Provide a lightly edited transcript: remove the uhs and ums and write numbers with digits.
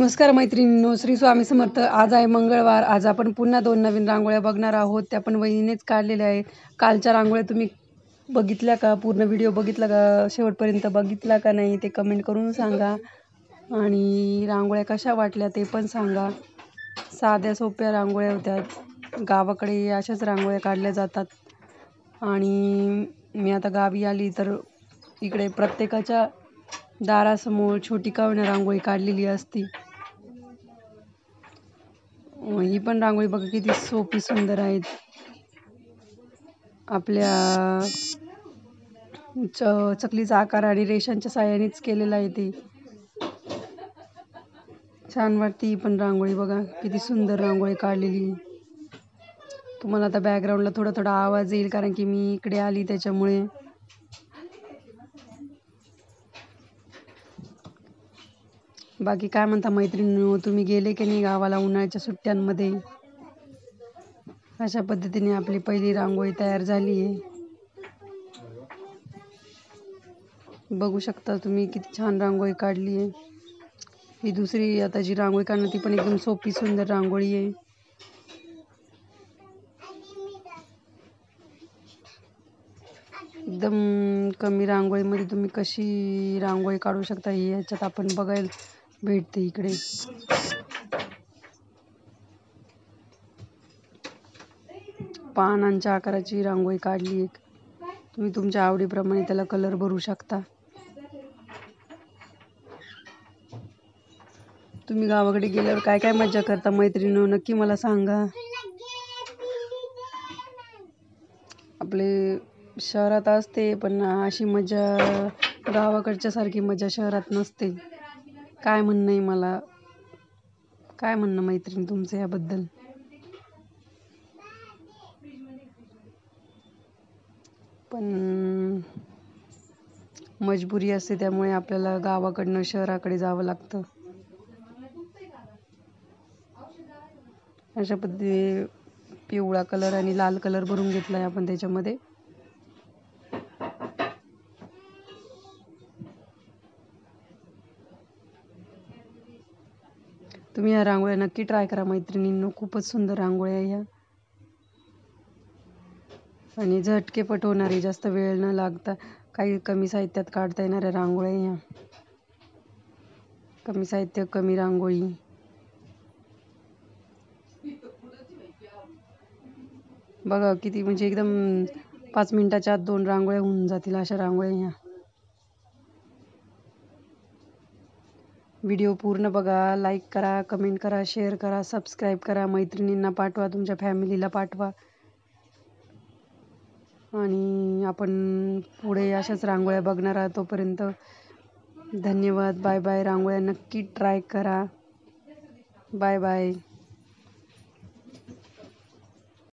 नमस्कार मैत्रिणींनो, श्री स्वामी समर्थ. आज आहे मंगळवार. आज आपण पुन्हा 2 नवीन रांगोळ्या बघणार आहोत. त्या पण वहिनीनेच काढलेल्या आहेत. कालच्या रांगोळ्या तुम्ही बघितल्या का? पूर्ण व्हिडिओ बघितला का? शेवटपर्यंत बघितला का नाही ते कमेंट करून सांगा. आणि रांगोळ्या कशा वाटल्या ते पण सांगा. साध्या सोप्या रांगोळ्या होत्या. गावाकडे अशाच रांगोळ्या काढल्या जातात. आणि मी आता गावी आली तर इकडे प्रत्येकाच्या दारासमोर छोटी का होईना रांगोळी काढलेली असती. ही पण रांगोळी बघा किती सोपी सुंदर आहेत. आपल्या चकलीचा आकार आणि रेषांच्या साहाय्यानेच केलेला आहे ते. छान वाटते ही पण रांगोळी बघा किती सुंदर रांगोळी काढलेली. तुम्हाला आता बॅकग्राऊंडला थोडा थोडा आवाज येईल कारण की मी इकडे आली त्याच्यामुळे. बाकी काय म्हणता मैत्रिणींनो, तुम्ही गेले की नाही गावाला उन्हाळ्याच्या सुट्ट्यांमध्ये? अशा पद्धतीने आपली पहिली रांगोळी तयार झाली आहे. बघू शकता तुम्ही किती छान रांगोळी काढली आहे. ही दुसरी आता जी रांगोळी काढणार ती पण एकदम सोपी सुंदर रांगोळी आहे. एकदम कमी रांगोळीमध्ये तुम्ही कशी रांगोळी काढू शकता ही याच्यात आपण बघायला भेटते इकडे. पानांच्या आकाराची रांगोळी काढली एक. तुम्ही तुमच्या आवडीप्रमाणे त्याला कलर भरू शकता. तुम्ही गावाकडे गेल्यावर काय काय मजा करता मैत्रिणींनो, नक्की मला सांगा. आपले शहरात असते पण अशी मजा गावाकडच्या सारखी मजा शहरात नसते. काय म्हणणं आहे मला, काय म्हणणं मैत्रीण तुमचं याबद्दल? पण मजबुरी असते त्यामुळे आपल्याला गावाकडनं शहराकडे जावं लागतं. अशा पद्धतीने पिवळा कलर आणि लाल कलर भरून घेतला आहे आपण त्याच्यामध्ये. तुम्ही ह्या रांगोळ्या नक्की ट्राय करा मैत्रिणींनो, खूपच सुंदर रांगोळ्या आहे ह्या. आणि झटकेपट होणारी, जास्त वेळ न लागता काही कमी साहित्यात काढता येणाऱ्या रांगोळ्या ह्या. कमी साहित्य कमी रांगोळी. बघा किती म्हणजे एकदम 5 मिनिटाच्या आत 2 रांगोळ्या होऊन जातील अशा रांगोळ्या ह्या. व्हिडिओ पूर्ण बघा, लाईक करा, कमेंट करा, शेअर करा, सबस्क्राईब करा, मैत्रिणींना पाठवा, तुमच्या फॅमिलीला पाठवा. आणि आपण पुढे अशाच रांगोळ्या बघणार आहोत. तोपर्यंत धन्यवाद. Bye bye. रांगोळ्या नक्की ट्राय करा. Bye bye.